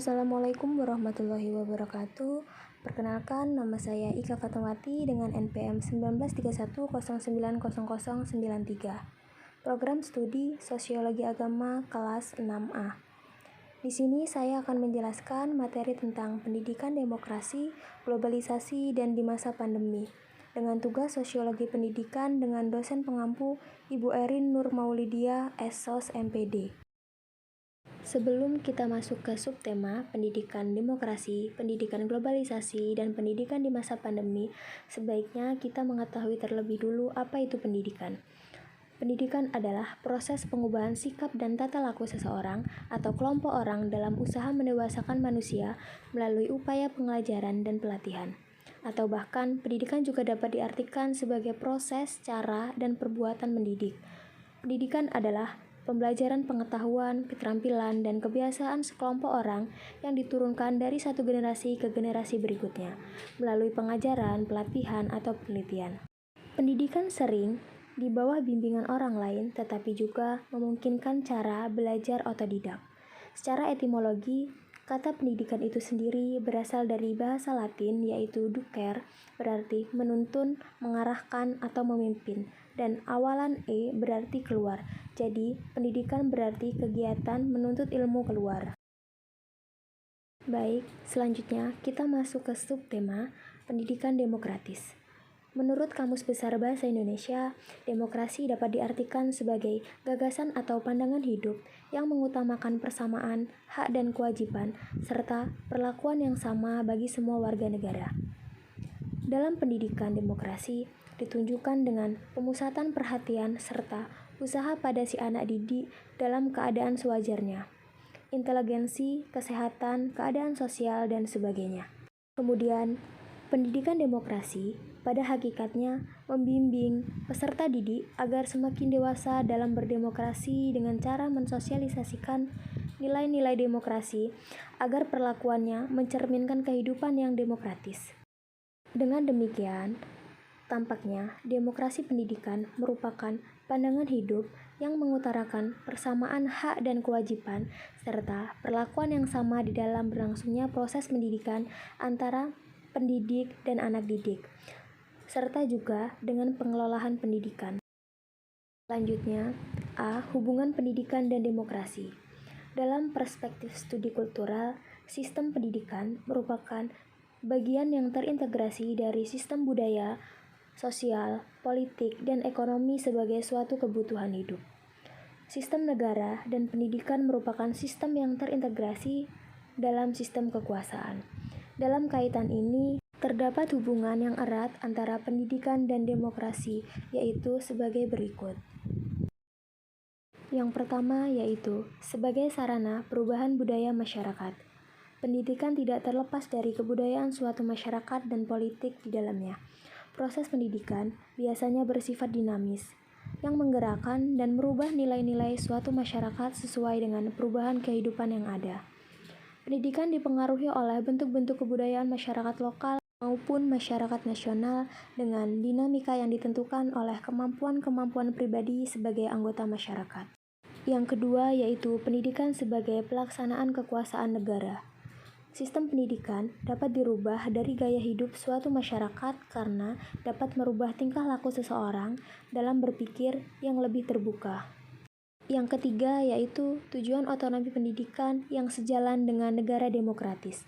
Assalamualaikum warahmatullahi wabarakatuh. Perkenalkan, nama saya Ika Fatmawati dengan NPM 1931090093. Program Studi Sosiologi Agama kelas 6A. Di sini saya akan menjelaskan materi tentang pendidikan demokrasi, globalisasi, dan di masa pandemi dengan tugas Sosiologi Pendidikan dengan dosen pengampu Ibu Erin Nur Maulidia, SSOS MPD. Sebelum kita masuk ke subtema pendidikan demokrasi, pendidikan globalisasi, dan pendidikan di masa pandemi, sebaiknya kita mengetahui terlebih dulu apa itu pendidikan. Pendidikan adalah proses pengubahan sikap dan tata laku seseorang atau kelompok orang dalam usaha mendewasakan manusia melalui upaya pengelajaran dan pelatihan. Atau bahkan, pendidikan juga dapat diartikan sebagai proses, cara, dan perbuatan mendidik. Pendidikan adalah pembelajaran pengetahuan, keterampilan, dan kebiasaan sekelompok orang yang diturunkan dari satu generasi ke generasi berikutnya melalui pengajaran, pelatihan, atau penelitian. Pendidikan sering di bawah bimbingan orang lain, tetapi juga memungkinkan cara belajar otodidak. Secara etimologi, kata pendidikan itu sendiri berasal dari bahasa Latin yaitu ducer, berarti menuntun, mengarahkan, atau memimpin, dan awalan e berarti keluar. Jadi, pendidikan berarti kegiatan menuntut ilmu keluar. Baik, selanjutnya kita masuk ke subtema pendidikan demokratis. Menurut Kamus Besar Bahasa Indonesia, demokrasi dapat diartikan sebagai gagasan atau pandangan hidup yang mengutamakan persamaan, hak dan kewajiban, serta perlakuan yang sama bagi semua warga negara. Dalam pendidikan demokrasi, ditunjukkan dengan pemusatan perhatian serta usaha pada si anak didik dalam keadaan sewajarnya, inteligensi, kesehatan, keadaan sosial, dan sebagainya. Kemudian, pendidikan demokrasi pada hakikatnya membimbing peserta didik agar semakin dewasa dalam berdemokrasi dengan cara mensosialisasikan nilai-nilai demokrasi agar perlakuannya mencerminkan kehidupan yang demokratis. Dengan demikian, tampaknya demokrasi pendidikan merupakan pandangan hidup yang mengutarakan persamaan hak dan kewajiban serta perlakuan yang sama di dalam berlangsungnya proses pendidikan antara pendidik dan anak didik, serta juga dengan pengelolaan pendidikan. Selanjutnya, A. Hubungan pendidikan dan demokrasi. Dalam perspektif studi kultural, sistem pendidikan merupakan bagian yang terintegrasi dari sistem budaya, sosial, politik, dan ekonomi sebagai suatu kebutuhan hidup. Sistem negara dan pendidikan merupakan sistem yang terintegrasi dalam sistem kekuasaan. Dalam kaitan ini, terdapat hubungan yang erat antara pendidikan dan demokrasi, yaitu sebagai berikut. Yang pertama yaitu sebagai sarana perubahan budaya masyarakat. Pendidikan tidak terlepas dari kebudayaan suatu masyarakat dan politik di dalamnya. Proses pendidikan biasanya bersifat dinamis, yang menggerakkan dan merubah nilai-nilai suatu masyarakat sesuai dengan perubahan kehidupan yang ada. Pendidikan dipengaruhi oleh bentuk-bentuk kebudayaan masyarakat lokal maupun masyarakat nasional dengan dinamika yang ditentukan oleh kemampuan-kemampuan pribadi sebagai anggota masyarakat. Yang kedua yaitu pendidikan sebagai pelaksanaan kekuasaan negara. Sistem pendidikan dapat dirubah dari gaya hidup suatu masyarakat karena dapat merubah tingkah laku seseorang dalam berpikir yang lebih terbuka. Yang ketiga yaitu tujuan otonomi pendidikan yang sejalan dengan negara demokratis.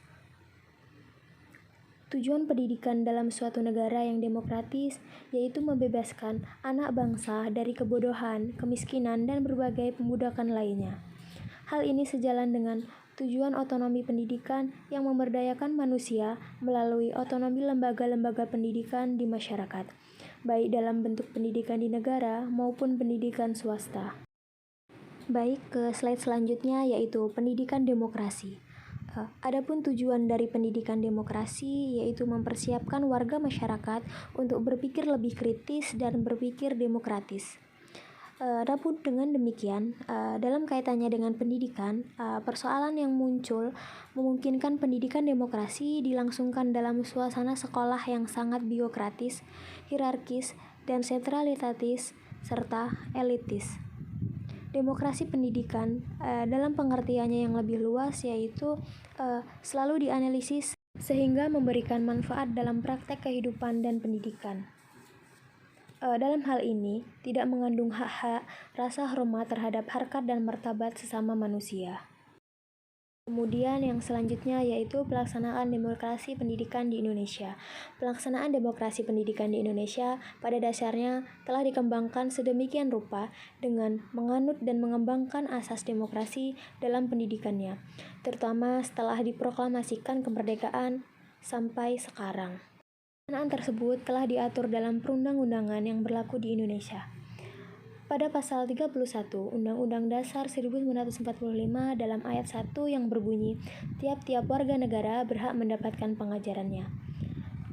Tujuan pendidikan dalam suatu negara yang demokratis yaitu membebaskan anak bangsa dari kebodohan, kemiskinan, dan berbagai pembudakan lainnya. Hal ini sejalan dengan tujuan otonomi pendidikan yang memberdayakan manusia melalui otonomi lembaga-lembaga pendidikan di masyarakat, baik dalam bentuk pendidikan di negara maupun pendidikan swasta. Baik, ke slide selanjutnya yaitu pendidikan demokrasi. Adapun tujuan dari pendidikan demokrasi yaitu mempersiapkan warga masyarakat untuk berpikir lebih kritis dan berpikir demokratis. Adapun dengan demikian, dalam kaitannya dengan pendidikan, persoalan yang muncul memungkinkan pendidikan demokrasi dilangsungkan dalam suasana sekolah yang sangat biokratis, hierarkis, dan sentralitatis, serta elitis. Demokrasi pendidikan dalam pengertiannya yang lebih luas yaitu selalu dianalisis sehingga memberikan manfaat dalam praktek kehidupan dan pendidikan. Dalam hal ini, tidak mengandung hak-hak, rasa hormat terhadap harkat dan martabat sesama manusia. Kemudian yang selanjutnya yaitu pelaksanaan demokrasi pendidikan di Indonesia. Pelaksanaan demokrasi pendidikan di Indonesia pada dasarnya telah dikembangkan sedemikian rupa dengan menganut dan mengembangkan asas demokrasi dalam pendidikannya, terutama setelah diproklamasikan kemerdekaan sampai sekarang. Pelaksanaan tersebut telah diatur dalam perundang-undangan yang berlaku di Indonesia. Pada pasal 31 Undang-Undang Dasar 1945 dalam ayat 1 yang berbunyi, tiap-tiap warga negara berhak mendapatkan pengajarannya.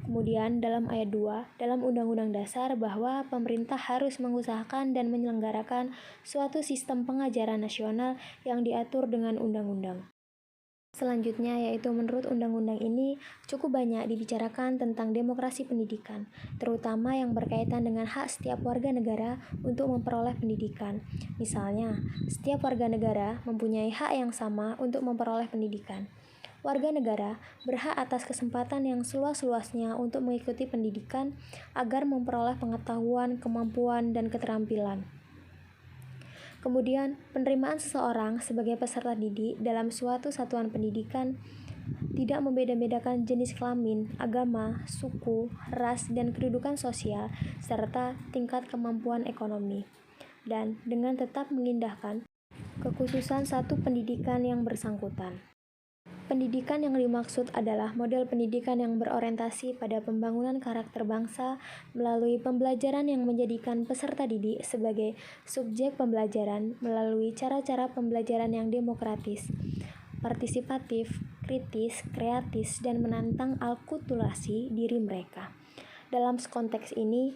Kemudian dalam ayat 2 dalam Undang-Undang Dasar bahwa pemerintah harus mengusahakan dan menyelenggarakan suatu sistem pengajaran nasional yang diatur dengan undang-undang. Selanjutnya yaitu menurut undang-undang ini cukup banyak dibicarakan tentang demokrasi pendidikan, terutama yang berkaitan dengan hak setiap warga negara untuk memperoleh pendidikan. Misalnya, setiap warga negara mempunyai hak yang sama untuk memperoleh pendidikan. Warga negara berhak atas kesempatan yang seluas-luasnya untuk mengikuti pendidikan agar memperoleh pengetahuan, kemampuan, dan keterampilan. Kemudian, penerimaan seseorang sebagai peserta didik dalam suatu satuan pendidikan tidak membeda-bedakan jenis kelamin, agama, suku, ras, dan kedudukan sosial, serta tingkat kemampuan ekonomi, dan dengan tetap mengindahkan kekhususan satu pendidikan yang bersangkutan. Pendidikan yang dimaksud adalah model pendidikan yang berorientasi pada pembangunan karakter bangsa melalui pembelajaran yang menjadikan peserta didik sebagai subjek pembelajaran melalui cara-cara pembelajaran yang demokratis, partisipatif, kritis, kreatif, dan menantang alkulturasi diri mereka. Dalam konteks ini,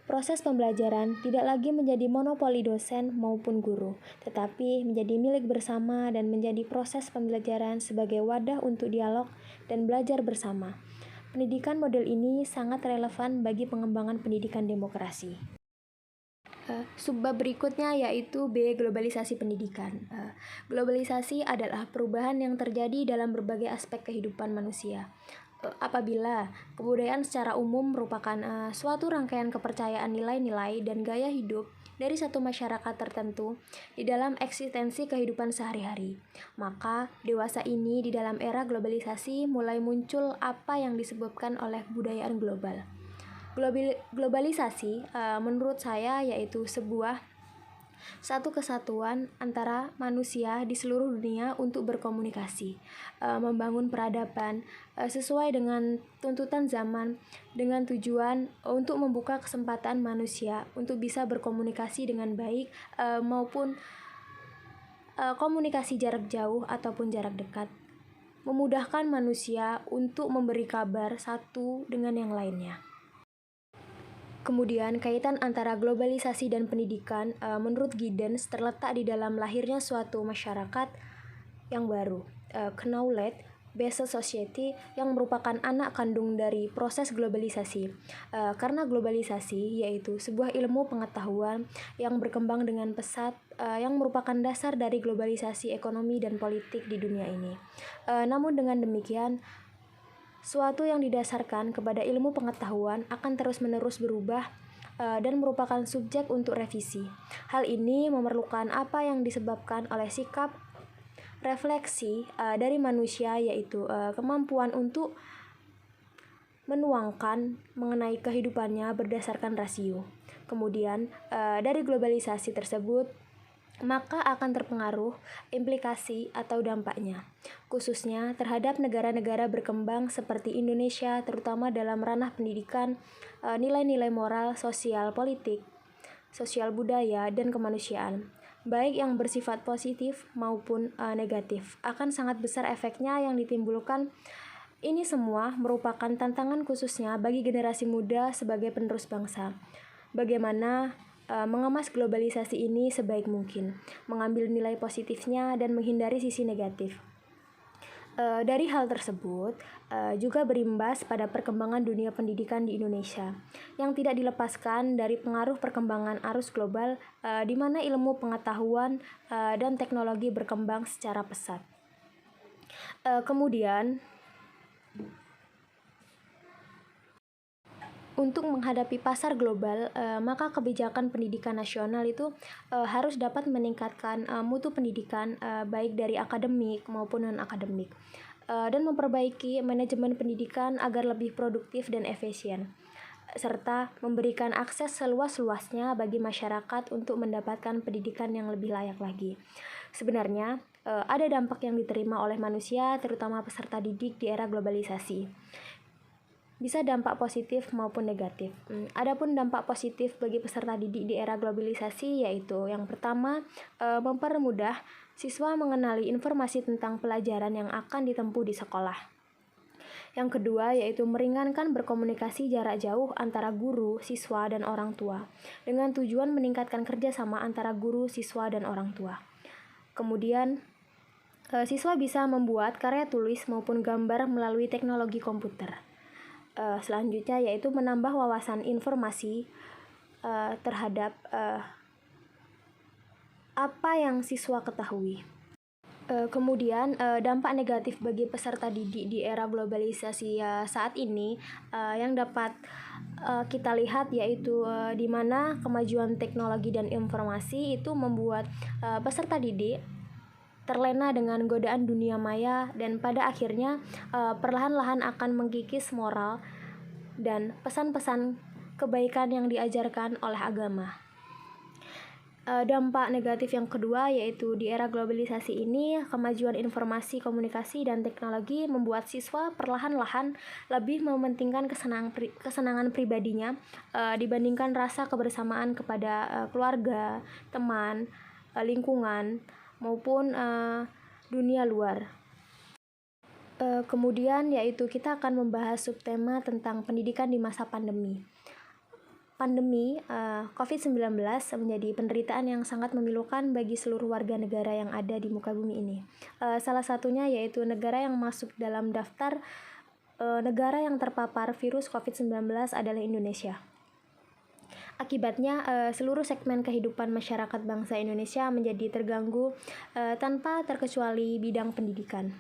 proses pembelajaran tidak lagi menjadi monopoli dosen maupun guru, tetapi menjadi milik bersama dan menjadi proses pembelajaran sebagai wadah untuk dialog dan belajar bersama. Pendidikan model ini sangat relevan bagi pengembangan pendidikan demokrasi. Subbab berikutnya yaitu B. Globalisasi pendidikan. Globalisasi adalah perubahan yang terjadi dalam berbagai aspek kehidupan manusia. Apabila kebudayaan secara umum merupakan suatu rangkaian kepercayaan nilai-nilai dan gaya hidup dari satu masyarakat tertentu di dalam eksistensi kehidupan sehari-hari, maka dewasa ini di dalam era globalisasi mulai muncul apa yang disebutkan oleh kebudayaan global. Globalisasi menurut saya yaitu satu kesatuan antara manusia di seluruh dunia untuk berkomunikasi, membangun peradaban sesuai dengan tuntutan zaman dengan tujuan untuk membuka kesempatan manusia untuk bisa berkomunikasi dengan baik maupun komunikasi jarak jauh ataupun jarak dekat, memudahkan manusia untuk memberi kabar satu dengan yang lainnya. Kemudian, kaitan antara globalisasi dan pendidikan menurut Giddens terletak di dalam lahirnya suatu masyarakat yang baru, knowledge-based society yang merupakan anak kandung dari proses globalisasi. Karena globalisasi yaitu sebuah ilmu pengetahuan yang berkembang dengan pesat yang merupakan dasar dari globalisasi ekonomi dan politik di dunia ini. Namun dengan demikian, suatu yang didasarkan kepada ilmu pengetahuan akan terus-menerus berubah dan merupakan subjek untuk revisi. Hal ini memerlukan apa yang disebabkan oleh sikap refleksi dari manusia, yaitu kemampuan untuk menuangkan mengenai kehidupannya berdasarkan rasio. Kemudian, dari globalisasi tersebut, maka akan terpengaruh implikasi atau dampaknya, khususnya terhadap negara-negara berkembang seperti Indonesia, terutama dalam ranah pendidikan, nilai-nilai moral, sosial, politik, sosial budaya, dan kemanusiaan, baik yang bersifat positif maupun negatif, akan sangat besar efeknya yang ditimbulkan. Ini semua merupakan tantangan khususnya bagi generasi muda sebagai penerus bangsa. Bagaimana mengemas globalisasi ini sebaik mungkin, mengambil nilai positifnya dan menghindari sisi negatif. Dari hal tersebut, juga berimbas pada perkembangan dunia pendidikan di Indonesia, yang tidak dilepaskan dari pengaruh perkembangan arus global, di mana ilmu pengetahuan dan teknologi berkembang secara pesat. Kemudian, untuk menghadapi pasar global, maka kebijakan pendidikan nasional itu harus dapat meningkatkan mutu pendidikan, baik dari akademik maupun non-akademik, dan memperbaiki manajemen pendidikan agar lebih produktif dan efisien, serta memberikan akses seluas-luasnya bagi masyarakat untuk mendapatkan pendidikan yang lebih layak lagi. Sebenarnya, ada dampak yang diterima oleh manusia, terutama peserta didik di era globalisasi. Bisa dampak positif maupun negatif. Adapun dampak positif bagi peserta didik di era globalisasi yaitu yang pertama, mempermudah siswa mengenali informasi tentang pelajaran yang akan ditempuh di sekolah. Yang kedua yaitu meringankan berkomunikasi jarak jauh antara guru, siswa, dan orang tua dengan tujuan meningkatkan kerjasama antara guru, siswa, dan orang tua. Kemudian, siswa bisa membuat karya tulis maupun gambar melalui teknologi komputer. Selanjutnya yaitu menambah wawasan informasi terhadap apa yang siswa ketahui. Kemudian dampak negatif bagi peserta didik di era globalisasi saat ini yang dapat kita lihat yaitu di mana kemajuan teknologi dan informasi itu membuat peserta didik terlena dengan godaan dunia maya dan pada akhirnya perlahan-lahan akan mengkikis moral dan pesan-pesan kebaikan yang diajarkan oleh agama. Dampak negatif yang kedua yaitu di era globalisasi ini kemajuan informasi, komunikasi, dan teknologi membuat siswa perlahan-lahan lebih mementingkan kesenangan pribadinya dibandingkan rasa kebersamaan kepada keluarga, teman, lingkungan, maupun dunia luar. Kemudian yaitu kita akan membahas subtema tentang pendidikan di masa pandemi. Pandemi COVID-19 menjadi penderitaan yang sangat memilukan bagi seluruh warga negara yang ada di muka bumi ini. Salah satunya yaitu negara yang masuk dalam daftar negara yang terpapar virus COVID-19 adalah Indonesia. Akibatnya, seluruh segmen kehidupan masyarakat bangsa Indonesia menjadi terganggu tanpa terkecuali bidang pendidikan.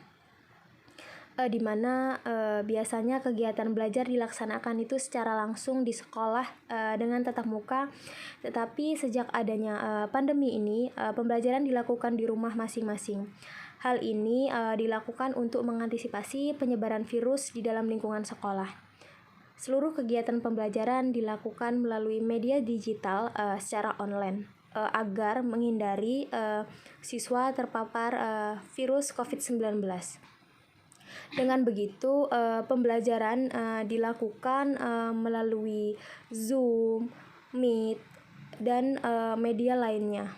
Di mana biasanya kegiatan belajar dilaksanakan itu secara langsung di sekolah dengan tatap muka, tetapi sejak adanya pandemi ini, pembelajaran dilakukan di rumah masing-masing. Hal ini dilakukan untuk mengantisipasi penyebaran virus di dalam lingkungan sekolah. Seluruh kegiatan pembelajaran dilakukan melalui media digital secara online agar menghindari siswa terpapar virus COVID-19. Dengan begitu, pembelajaran dilakukan melalui Zoom, Meet, dan media lainnya.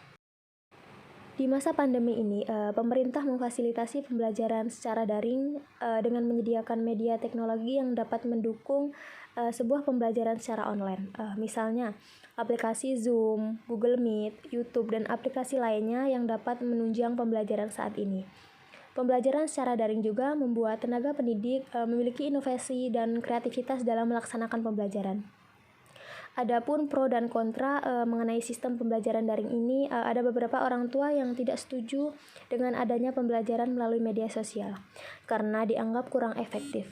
Di masa pandemi ini, pemerintah memfasilitasi pembelajaran secara daring dengan menyediakan media teknologi yang dapat mendukung sebuah pembelajaran secara online. Misalnya, aplikasi Zoom, Google Meet, YouTube, dan aplikasi lainnya yang dapat menunjang pembelajaran saat ini. Pembelajaran secara daring juga membuat tenaga pendidik memiliki inovasi dan kreativitas dalam melaksanakan pembelajaran. Adapun pro dan kontra mengenai sistem pembelajaran daring ini, ada beberapa orang tua yang tidak setuju dengan adanya pembelajaran melalui media sosial karena dianggap kurang efektif.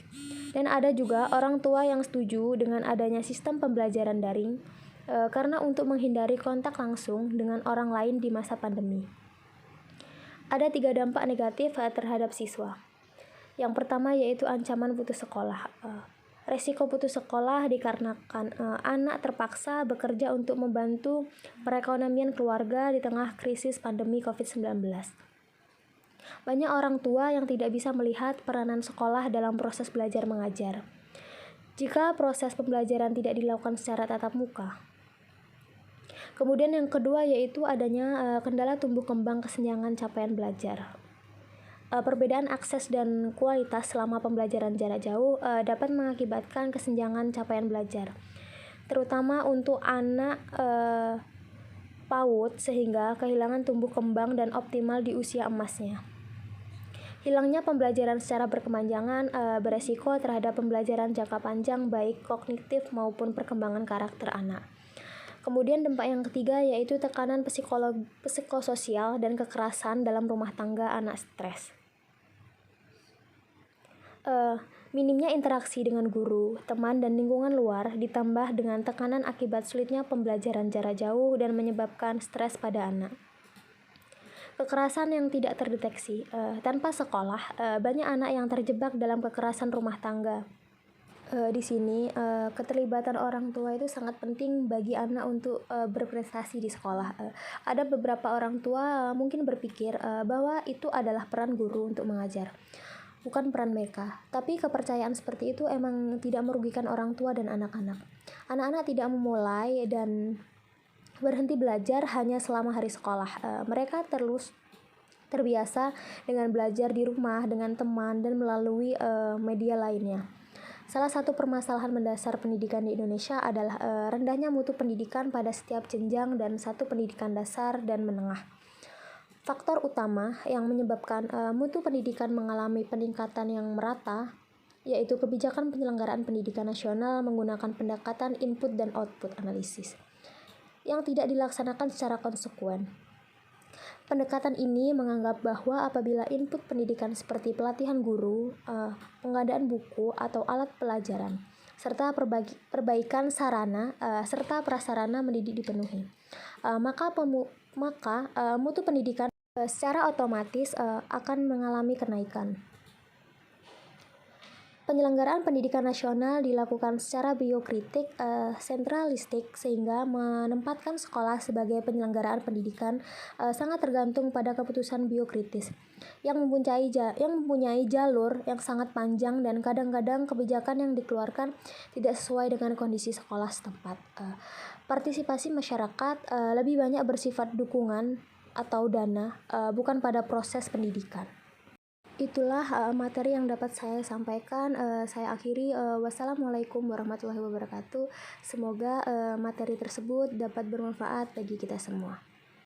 Dan ada juga orang tua yang setuju dengan adanya sistem pembelajaran daring karena untuk menghindari kontak langsung dengan orang lain di masa pandemi. Ada 3 dampak negatif terhadap siswa. Yang pertama yaitu ancaman putus sekolah. Resiko putus sekolah dikarenakan anak terpaksa bekerja untuk membantu perekonomian keluarga di tengah krisis pandemi COVID-19. Banyak orang tua yang tidak bisa melihat peranan sekolah dalam proses belajar mengajar. Jika proses pembelajaran tidak dilakukan secara tatap muka. Kemudian yang kedua yaitu adanya kendala tumbuh kembang kesenjangan capaian belajar. Perbedaan akses dan kualitas selama pembelajaran jarak jauh dapat mengakibatkan kesenjangan capaian belajar, terutama untuk anak PAUD sehingga kehilangan tumbuh kembang dan optimal di usia emasnya. Hilangnya pembelajaran secara berkepanjangan beresiko terhadap pembelajaran jangka panjang baik kognitif maupun perkembangan karakter anak. Kemudian dampak yang ketiga yaitu tekanan psikososial dan kekerasan dalam rumah tangga anak stres. Minimnya interaksi dengan guru, teman, dan lingkungan luar ditambah dengan tekanan akibat sulitnya pembelajaran jarak jauh dan menyebabkan stres pada anak. Kekerasan yang tidak terdeteksi. Tanpa sekolah, banyak anak yang terjebak dalam kekerasan rumah tangga. Di sini, keterlibatan orang tua itu sangat penting bagi anak untuk berprestasi di sekolah. Ada beberapa orang tua mungkin berpikir bahwa itu adalah peran guru untuk mengajar, bukan peran mereka. Tapi kepercayaan seperti itu emang tidak merugikan orang tua dan anak-anak. Anak-anak tidak memulai dan berhenti belajar hanya selama hari sekolah. Mereka terus terbiasa dengan belajar di rumah, dengan teman, dan melalui media lainnya. Salah satu permasalahan mendasar pendidikan di Indonesia adalah rendahnya mutu pendidikan pada setiap jenjang dan satu pendidikan dasar dan menengah. Faktor utama yang menyebabkan mutu pendidikan mengalami peningkatan yang merata yaitu kebijakan penyelenggaraan pendidikan nasional menggunakan pendekatan input dan output analisis yang tidak dilaksanakan secara konsekuen. Pendekatan ini menganggap bahwa apabila input pendidikan seperti pelatihan guru, pengadaan buku atau alat pelajaran, serta perbaikan sarana serta prasarana mendidik dipenuhi, maka mutu pendidikan secara otomatis akan mengalami kenaikan. Penyelenggaraan pendidikan nasional dilakukan secara biokritik, sentralistik, sehingga menempatkan sekolah sebagai penyelenggaraan pendidikan sangat tergantung pada keputusan biokritis yang mempunyai jalur yang sangat panjang dan kadang-kadang kebijakan yang dikeluarkan tidak sesuai dengan kondisi sekolah setempat. Partisipasi masyarakat lebih banyak bersifat dukungan atau dana, bukan pada proses pendidikan. Itulah materi yang dapat saya sampaikan. Saya akhiri. Wassalamualaikum warahmatullahi wabarakatuh. Semoga materi tersebut dapat bermanfaat bagi kita semua.